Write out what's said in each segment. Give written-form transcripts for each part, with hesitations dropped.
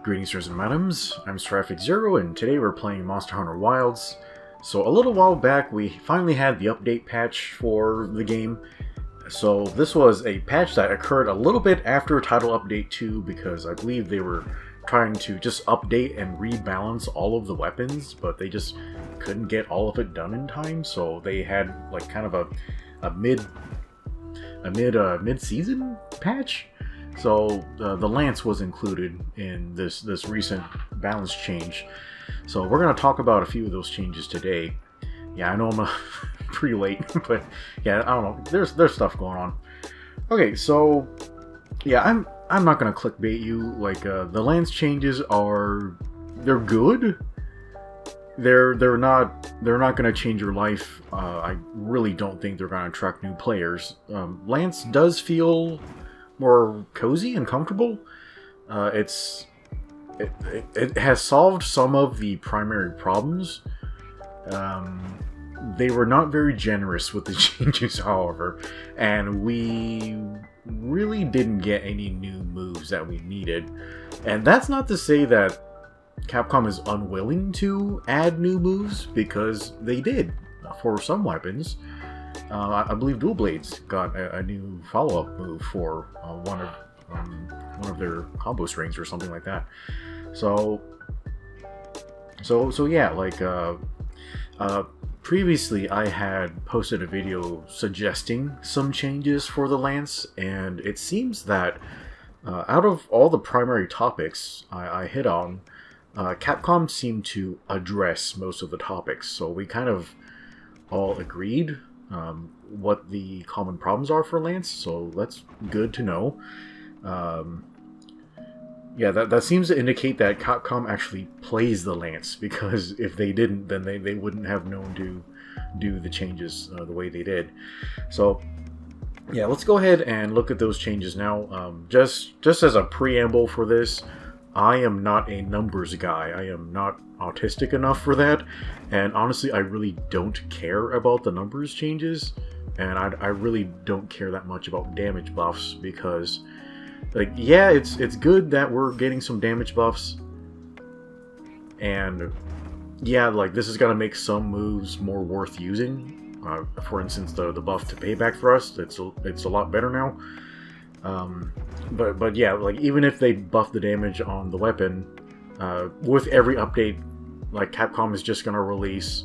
Greetings, sirs and madams. I'm Traffic Zero, and today we're playing Monster Hunter Wilds. So a little while back, we finally had the update patch for the game. So this was a patch that occurred a little bit after Title Update 2, because I believe they were trying to just update and rebalance all of the weapons, but they just couldn't get all of it done in time. So they had like kind of a mid-season patch. So the Lance was included in this recent balance change. So we're going to talk about a few of those changes today. Yeah, I know I'm pretty late, but yeah, I don't know. There's stuff going on. Okay, so yeah, I'm not going to clickbait you. Like the Lance changes they're good. They're not going to change your life. I really don't think they're going to attract new players. Lance does feel more cozy and comfortable. It has solved some of the primary problems. They were not very generous with the changes, however, and we really didn't get any new moves that we needed. And that's not to say that Capcom is unwilling to add new moves, because they did for some weapons. I believe Dual Blades got a new follow-up move for one of their combo strings or something like that. So yeah, like previously I had posted a video suggesting some changes for the Lance, and it seems that out of all the primary topics I hit on, Capcom seemed to address most of the topics. So we kind of all agreed what the common problems are for Lance, so that's good to know. Yeah, that seems to indicate that Capcom actually plays the Lance, because if they didn't, then they wouldn't have known to do the changes the way they did. So yeah, let's go ahead and look at those changes now. Just as a preamble for this, I am not a numbers guy. I am not autistic enough for that, and honestly, I really don't care about the numbers changes, and I really don't care that much about damage buffs, because, like, yeah, it's good that we're getting some damage buffs, and yeah, like, this is gonna make some moves more worth using. For instance, the buff to Payback Thrust, it's a lot better now. But yeah, like, even if they buff the damage on the weapon, with every update, like, Capcom is just gonna release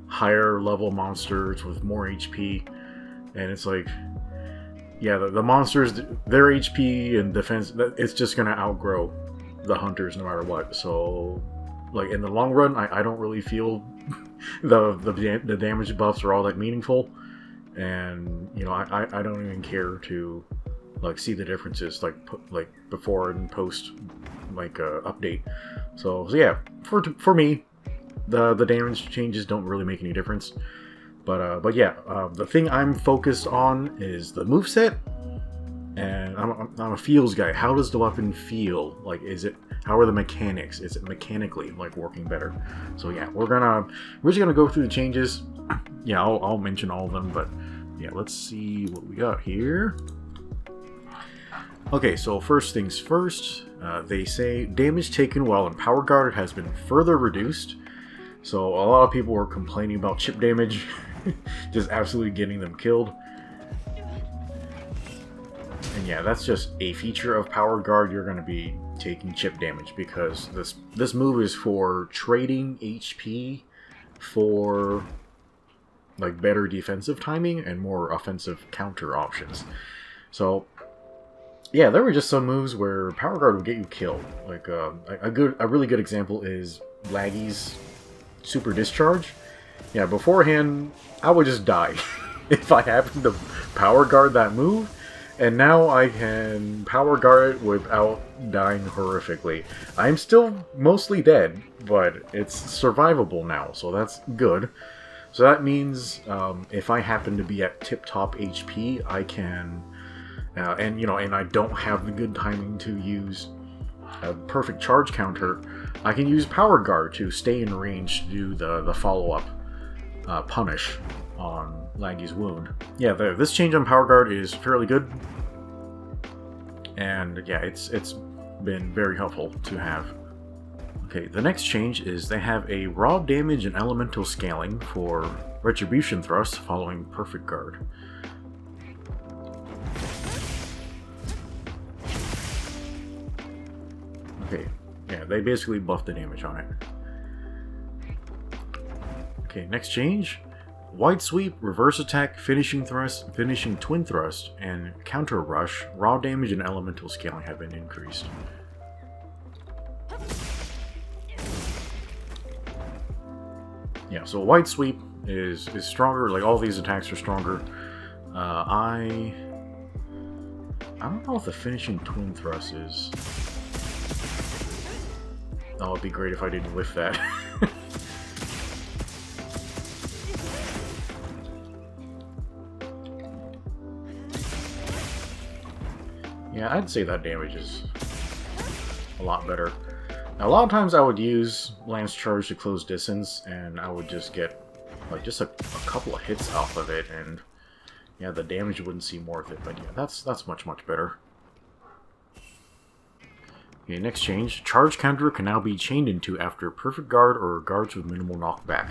higher level monsters with more HP, and it's like, yeah, the monsters, their HP and defense, it's just gonna outgrow the hunters no matter what. So, like, in the long run, I don't really feel the damage buffs are all that meaningful, and you know, I don't even care to like see the differences like before and post like update. So yeah, for me, the damage changes don't really make any difference. But yeah, the thing I'm focused on is the moveset, and I'm a feels guy. How does the weapon feel? Like, how are the mechanics? Is it mechanically like working better? So yeah, we're just gonna go through the changes. Yeah, I'll mention all of them, but yeah, let's see what we got here. Okay, so first things first, they say damage taken while in Power Guard has been further reduced. So a lot of people were complaining about chip damage, just absolutely getting them killed. And yeah, that's just a feature of Power Guard. You're going to be taking chip damage, because this move is for trading HP for like better defensive timing and more offensive counter options. So yeah, there were just some moves where Power Guard would get you killed. Like a really good example is Laggy's Super Discharge. Yeah, beforehand I would just die if I happened to Power Guard that move, and now I can Power Guard it without dying horrifically. I'm still mostly dead, but it's survivable now, so that's good. So that means if I happen to be at tip-top HP, I can. And I don't have the good timing to use a perfect charge counter, I can use Power Guard to stay in range to do the follow-up punish on Laggy's wound. Yeah, this change on Power Guard is fairly good, and yeah, it's been very helpful to have. Okay, the next change is they have a raw damage and elemental scaling for Retribution Thrust following Perfect Guard. Okay, yeah, they basically buffed the damage on it. Okay, next change. Wide Sweep, Reverse Attack, Finishing Thrust, Finishing Twin Thrust, and Counter Rush, raw damage and elemental scaling have been increased. Yeah, so Wide Sweep is stronger, like all these attacks are stronger. I don't know if the Finishing Twin Thrust is... Oh, it'd be great if I didn't whiff that. Yeah, I'd say that damage is a lot better. Now, a lot of times I would use Lance Charge to close distance, and I would just get like just a couple of hits off of it, and yeah, the damage wouldn't seem worth it. But yeah, that's much better. Okay, next change. Charge counter can now be chained into after Perfect Guard or guards with minimal knockback.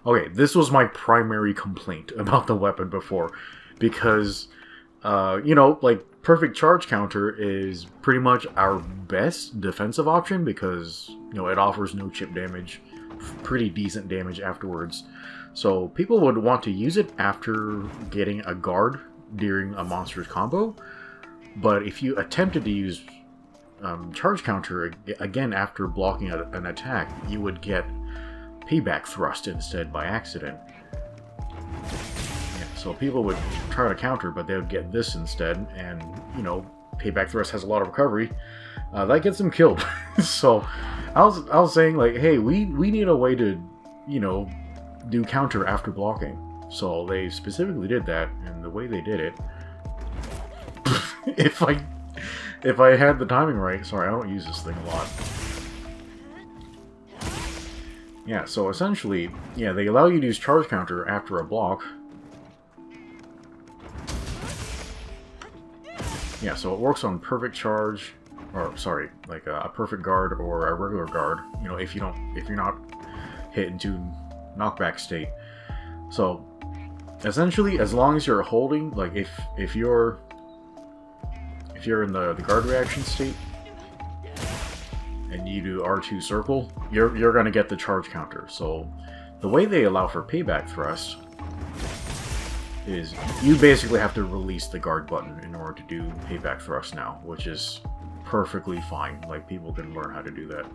Okay, this was my primary complaint about the weapon before, because you know, like, Perfect Charge Counter is pretty much our best defensive option because, you know, it offers no chip damage, pretty decent damage afterwards. So people would want to use it after getting a guard during a monster's combo, but if you attempted to use Charge Counter again after blocking an attack, you would get Payback Thrust instead by accident. So people would try to counter, but they would get this instead, and, you know, Payback Thrust has a lot of recovery. That gets them killed. So I was saying, like, hey, we need a way to, you know, do counter after blocking. So they specifically did that, and the way they did it, if I had the timing right, sorry, I don't use this thing a lot. Yeah, so essentially, yeah, they allow you to use charge counter after a block. Yeah, so it works on perfect charge, or sorry, like a perfect guard or a regular guard. You know, if you're not hit into knockback state. So essentially, as long as you're holding, like if you're in the guard reaction state and you do R2 circle, you're gonna get the charge counter. So the way they allow for payback thrust is you basically have to release the guard button in order to do payback thrust now, which is perfectly fine. Like, people can learn how to do that.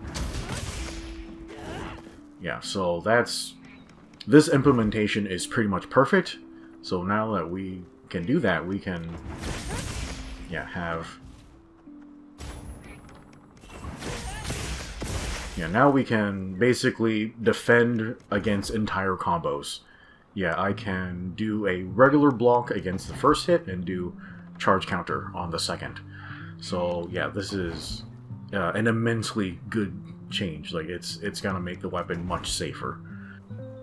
Yeah, so this implementation is pretty much perfect. So now that we can do that, we can, yeah, now we can basically defend against entire combos. Yeah, I can do a regular block against the first hit and do charge counter on the second. So yeah, this is an immensely good change. Like, it's gonna make the weapon much safer.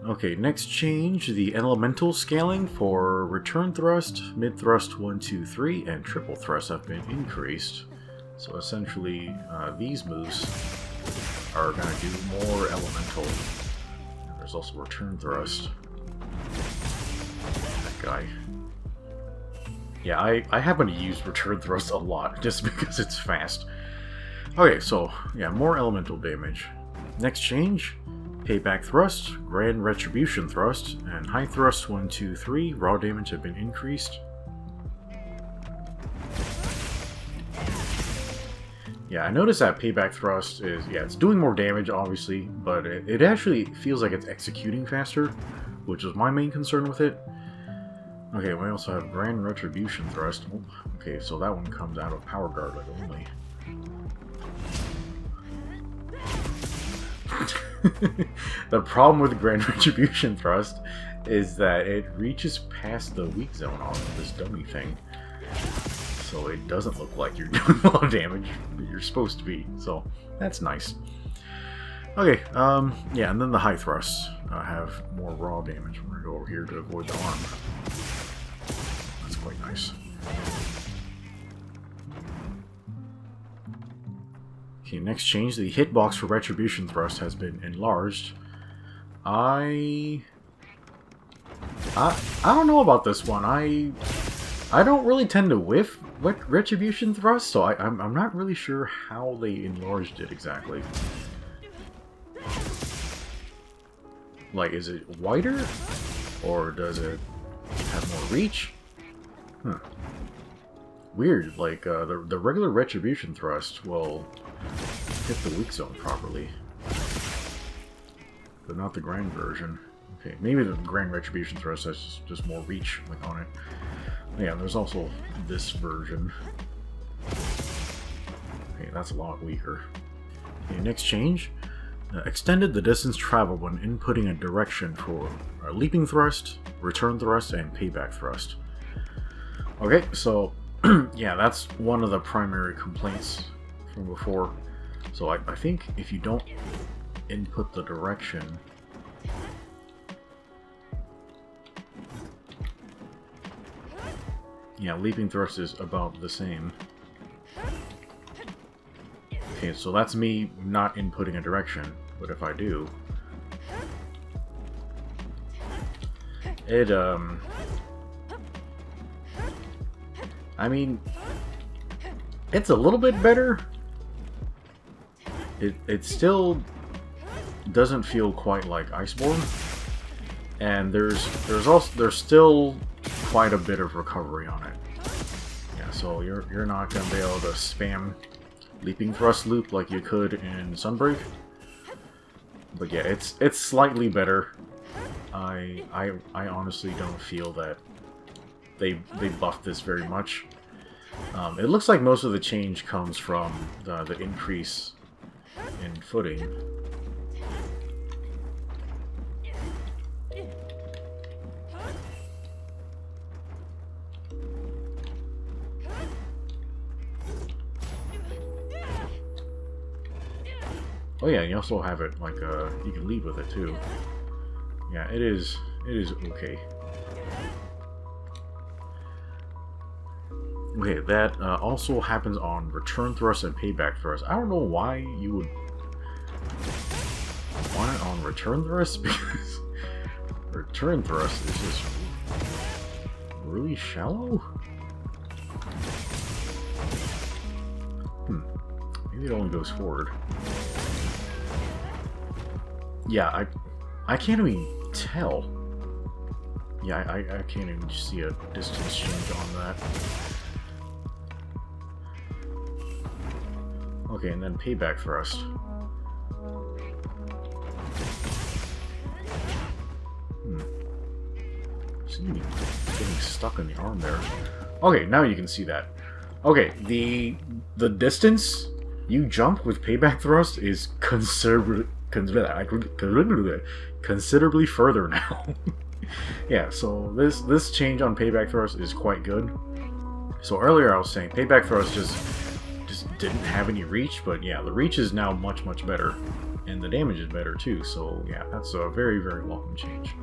Okay, next change, the elemental scaling for return thrust, mid thrust 1, 2, 3, and triple thrust have been increased. So essentially, these moves are gonna do more elemental. And there's also return thrust. That guy. Yeah, I happen to use return thrust a lot, just because it's fast. Okay, so, yeah, more elemental damage. Next change, Payback Thrust, Grand Retribution Thrust, and High Thrust 1, 2, 3, raw damage have been increased. Yeah, I noticed that Payback Thrust is, yeah, it's doing more damage, obviously, but it actually feels like it's executing faster, which is my main concern with it. Okay, we also have Grand Retribution Thrust. Oh, okay, so that one comes out of Power Guard like only. The problem with Grand Retribution Thrust is that it reaches past the weak zone on this dummy thing. So it doesn't look like you're doing a lot of damage, but you're supposed to be. So that's nice. Okay, yeah, and then the high thrusts have more raw damage. We're gonna go over here to avoid the arm. That's quite nice. Okay, next change. The hitbox for Retribution Thrust has been enlarged. I don't know about this one. I don't really tend to whiff Retribution Thrust, so I'm not really sure how they enlarged it exactly. Like, is it wider? Or does it have more reach? Huh. Weird, like, the regular Retribution Thrust will hit the weak zone properly. But not the Grand version. Okay, maybe the Grand Retribution Thrust has just more reach on it. Yeah, there's also this version. Okay, that's a lot weaker. Okay, next change. Extended the distance traveled when inputting a direction for leaping thrust, return thrust, and payback thrust. Okay, so yeah, that's one of the primary complaints from before. So I think if you don't input the direction, yeah, leaping thrust is about the same. Okay, so that's me not inputting a direction, but if I do, it, I mean, it's a little bit better. It still doesn't feel quite like Iceborne, and there's still quite a bit of recovery on it. Yeah, so you're not gonna be able to spam leaping thrust loop like you could in Sunbreak. But yeah, it's slightly better. I honestly don't feel that they buffed this very much. It looks like most of the change comes from the increase in footing. Oh yeah, you also have it like you can lead with it too. Yeah, it is okay. Okay, that also happens on return thrust and payback thrust. I don't know why you would want it on return thrust, because return thrust is just really shallow. Maybe it only goes forward. Yeah, I can't even tell. Yeah, I can't even see a distance change on that. Okay, and then payback thrust. Seems to be getting stuck in the arm there. Okay, now you can see that. Okay, the distance you jump with payback thrust is considerably further now. Yeah, so this change on payback thrust is quite good. So earlier I was saying payback thrust just didn't have any reach, but yeah, the reach is now much better, and the damage is better too. So yeah, that's a very welcome change.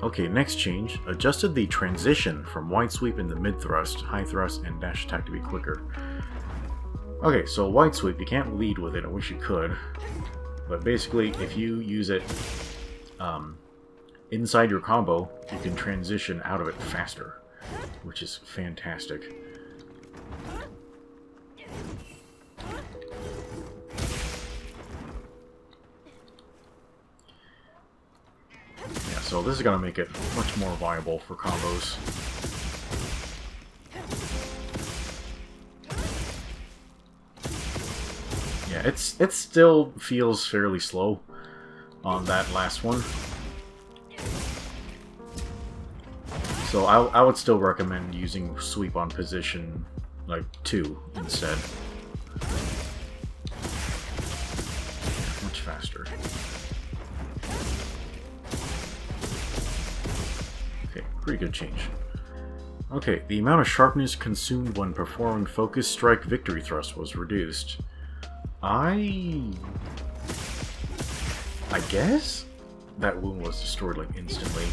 Okay, next change. Adjusted the transition from wide sweep into mid thrust, high thrust, and dash attack to be quicker. Okay, so wide sweep, you can't lead with it. I wish you could. But basically, if you use it inside your combo, you can transition out of it faster, which is fantastic. Yeah, so this is going to make it much more viable for combos. Yeah, it still feels fairly slow on that last one. So I would still recommend using sweep on position like 2 instead. Much faster. Okay, pretty good change. Okay, the amount of sharpness consumed when performing focus strike victory thrust was reduced. I guess that wound was destroyed like instantly.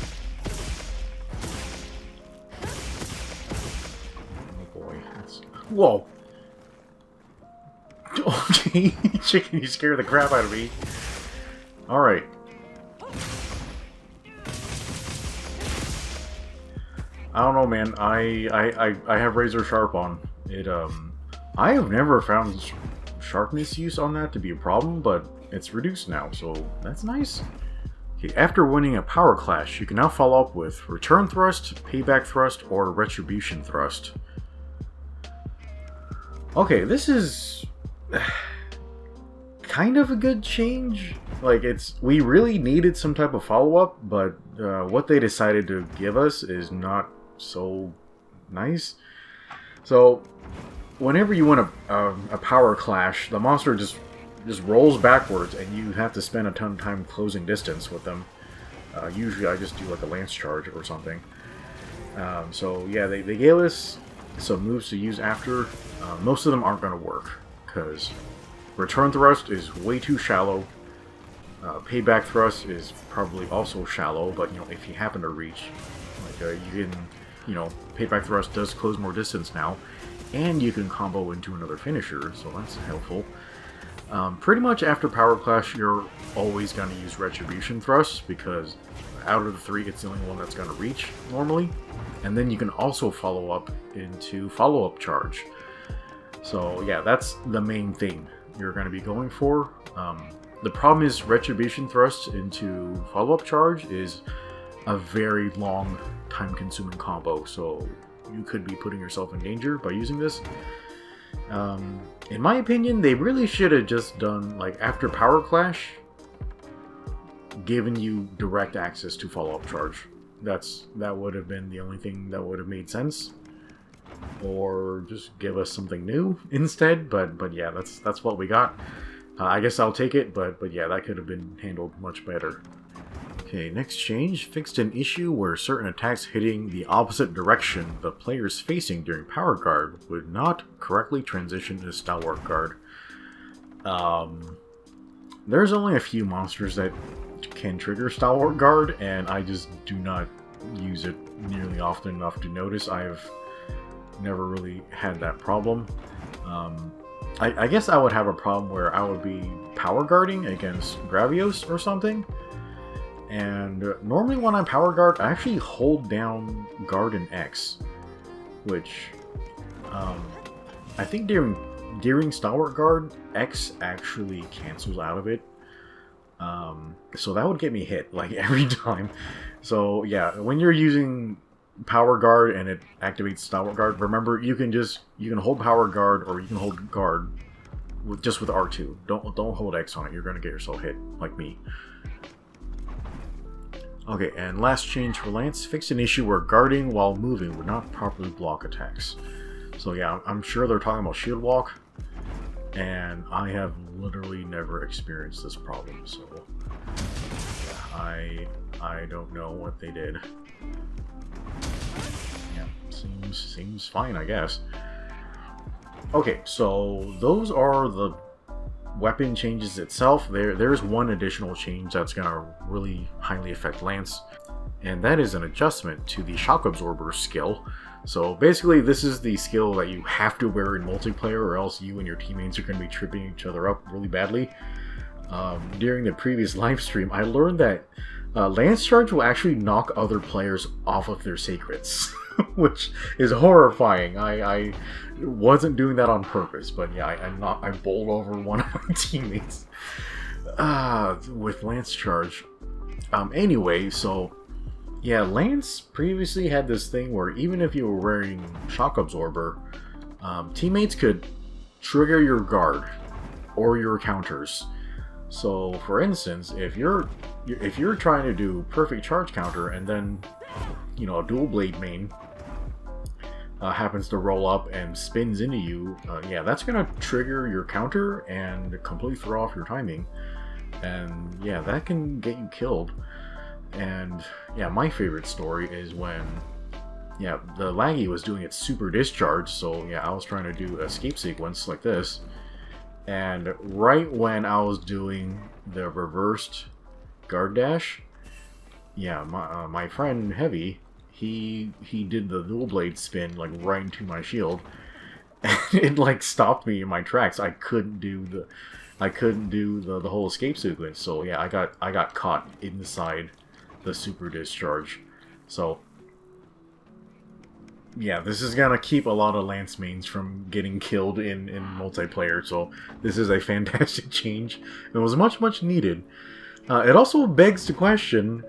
Whoa. Okay, chicken, you scared the crap out of me. Alright. I don't know, man. I have razor sharp on. It, I have never found sharpness use on that to be a problem, but it's reduced now, so that's nice. Okay, after winning a power clash, you can now follow up with Return Thrust, Payback Thrust, or Retribution Thrust. Okay, this is kind of a good change. Like, we really needed some type of follow-up, but what they decided to give us is not so nice. So, whenever you win a power clash, the monster just rolls backwards, and you have to spend a ton of time closing distance with them. Usually, I just do like a lance charge or something. So yeah, they gave us some moves to use after. Most of them aren't going to work because Return Thrust is way too shallow. Payback Thrust is probably also shallow, but if you happen to reach, like you can, Payback Thrust does close more distance now, and you can combo into another finisher, so that's helpful. Pretty much after Power Clash, you're always going to use Retribution Thrust, because out of the three, it's the only one that's going to reach, normally. And then you can also follow up into Follow-Up Charge. So yeah, that's the main thing you're going to be going for. The problem is Retribution Thrust into Follow-Up Charge is a very long, time-consuming combo, so you could be putting yourself in danger by using this. In my opinion, they really should have just done, like, after Power Clash, given you direct access to Follow-Up Charge. That would have been the only thing that would have made sense. Or just give us something new instead, but yeah, that's what we got. I guess I'll take it, but yeah, that could have been handled much better. Okay, next change. Fixed an issue where certain attacks hitting the opposite direction the player's facing during Power Guard would not correctly transition to Stalwart Guard. There's only a few monsters that can trigger Stalwart Guard, and I just do not use it nearly often enough to notice. I've never really had that problem. I guess I would have a problem where I would be Power Guarding against Gravios or something. And normally when I Power Guard, I actually hold down Guard and X, which I think during Stalwart Guard, X actually cancels out of it. So that would get me hit like every time. So yeah, when you're using Power Guard and it activates Stalwart Guard, remember you can hold Power Guard or you can hold Guard just with R2. Don't hold X on it. You're gonna get yourself hit like me. Okay, and last change for Lance, fixed an issue where guarding while moving would not properly block attacks. So yeah, I'm sure they're talking about shield walk, and I have literally never experienced this problem, so yeah, I don't know what they did. Yeah, seems fine, I guess. Okay, so those are the weapon changes itself. There's one additional change that's going to really highly affect Lance, and that is an adjustment to the Shock Absorber skill. So basically, this is the skill that you have to wear in multiplayer, or else you and your teammates are going to be tripping each other up really badly. During the previous live stream, I learned that Lance Charge will actually knock other players off of their sacreds, which is horrifying. I wasn't doing that on purpose, but yeah, I bowled over one of my teammates with Lance Charge. Anyway, so yeah, Lance previously had this thing where even if you were wearing Shock Absorber, teammates could trigger your guard or your counters. So, for instance, if you're trying to do perfect charge counter and then a dual blade main happens to roll up and spins into you, yeah, that's gonna trigger your counter and completely throw off your timing, and yeah, that can get you killed. And yeah, my favorite story is when the Laggy was doing its super discharge. So yeah, I was trying to do escape sequence like this, and right when I was doing the reversed guard dash, yeah, my friend Heavy, he did the dual blade spin like right into my shield, It like stopped me in my tracks. I couldn't do the whole escape sequence. So yeah, I got caught inside the super discharge. So yeah, this is gonna keep a lot of Lance mains from getting killed in multiplayer. So this is a fantastic change. It was much needed. It also begs the question,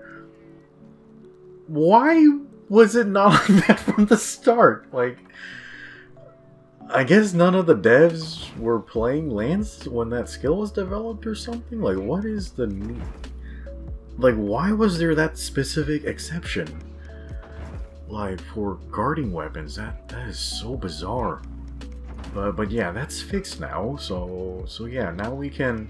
why was it not like that from the start? Like, I guess none of the devs were playing Lance when that skill was developed or something? Like, what is the need? Like, why was there that specific exception? Like, for guarding weapons, that is so bizarre. But yeah, that's fixed now, so yeah, now we can,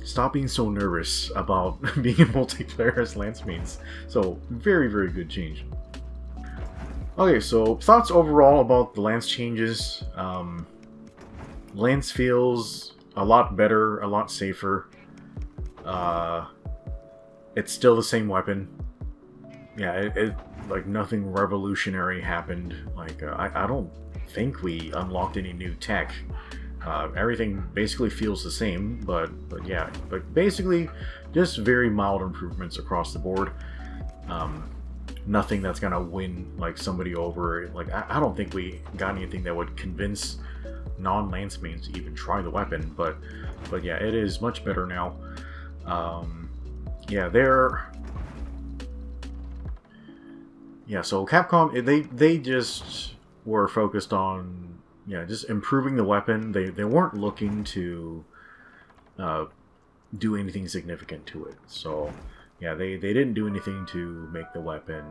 stop being so nervous about being in multiplayer as Lance mains. So, very good change. Okay, so thoughts overall about the Lance changes. Lance feels a lot better, a lot safer. It's still the same weapon. Yeah, it like nothing revolutionary happened. Like I don't think we unlocked any new tech. Everything basically feels the same, but yeah, but basically just very mild improvements across the board. Nothing that's gonna win like somebody over. Like I don't think we got anything that would convince non-Lance mains to even try the weapon. But yeah, it is much better now. So Capcom, they just were focused on just improving the weapon. They weren't looking to do anything significant to it. So yeah, they didn't do anything to make the weapon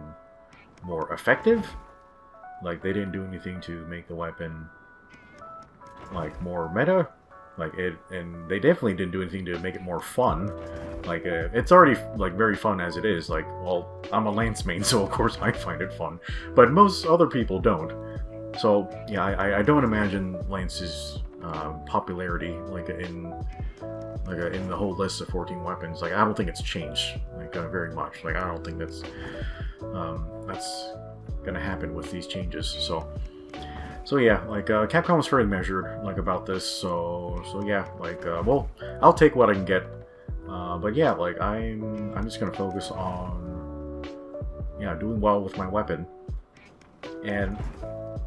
more effective. Like, they didn't do anything to make the weapon like more meta. Like and they definitely didn't do anything to make it more fun. Like it's already like very fun as it is. Like, well, I'm a Lance main, so of course I find it fun, but most other people don't. So yeah, I don't imagine Lance's popularity like in the whole list of 14 weapons. Like, I don't think it's changed like very much. Like, I don't think that's gonna happen with these changes. So yeah, like Capcom was very measured like about this. So yeah, like well, I'll take what I can get. But yeah, like I'm just gonna focus on doing well with my weapon. And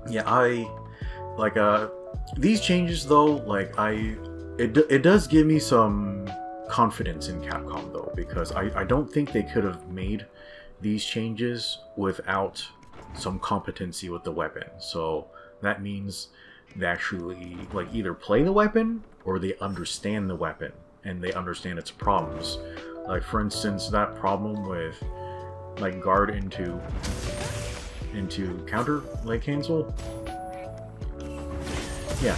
yeah, I like these changes though. Like it does give me some confidence in Capcom though, because I don't think they could have made these changes without some competency with the weapon. So that means they actually like either play the weapon or they understand the weapon and they understand its problems. Like, for instance, that problem with like guard into counter like cancel. Yeah,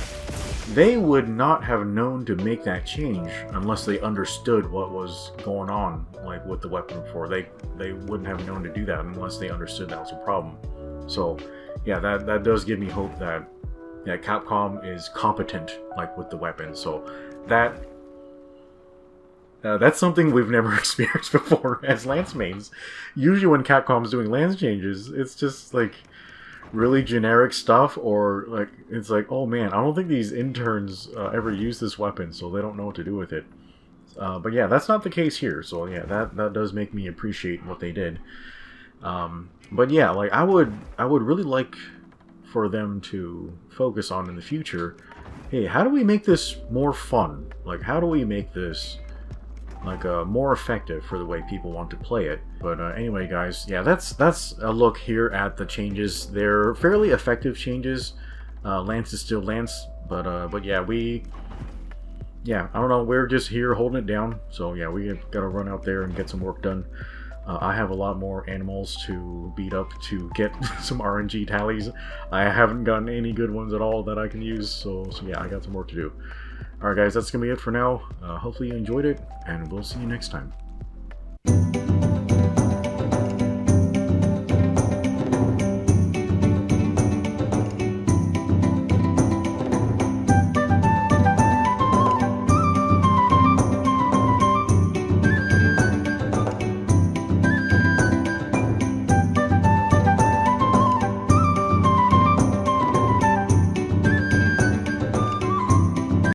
they would not have known to make that change unless they understood what was going on like with the weapon before. They wouldn't have known to do that unless they understood that was a problem. So yeah, that does give me hope that Capcom is competent like with the weapon. So that's something we've never experienced before as Lance mains. Usually when Capcom's doing Lance changes, it's just like really generic stuff, or like it's like, oh man, I don't think these interns ever use this weapon, so they don't know what to do with it. But yeah, that's not the case here. So yeah, that does make me appreciate what they did. But yeah, like I would really like for them to focus on in the future, hey, how do we make this more fun? Like, how do we make this like more effective for the way people want to play it? But anyway, guys, yeah, that's a look here at the changes. They're fairly effective changes. Lance is still Lance, but yeah, I don't know, we're just here holding it down. So yeah, we gotta run out there and get some work done. I have a lot more animals to beat up to get some RNG tallies. I haven't gotten any good ones at all that I can use, so yeah, I got some work to do. Alright guys, that's gonna be it for now. Hopefully you enjoyed it, and we'll see you next time.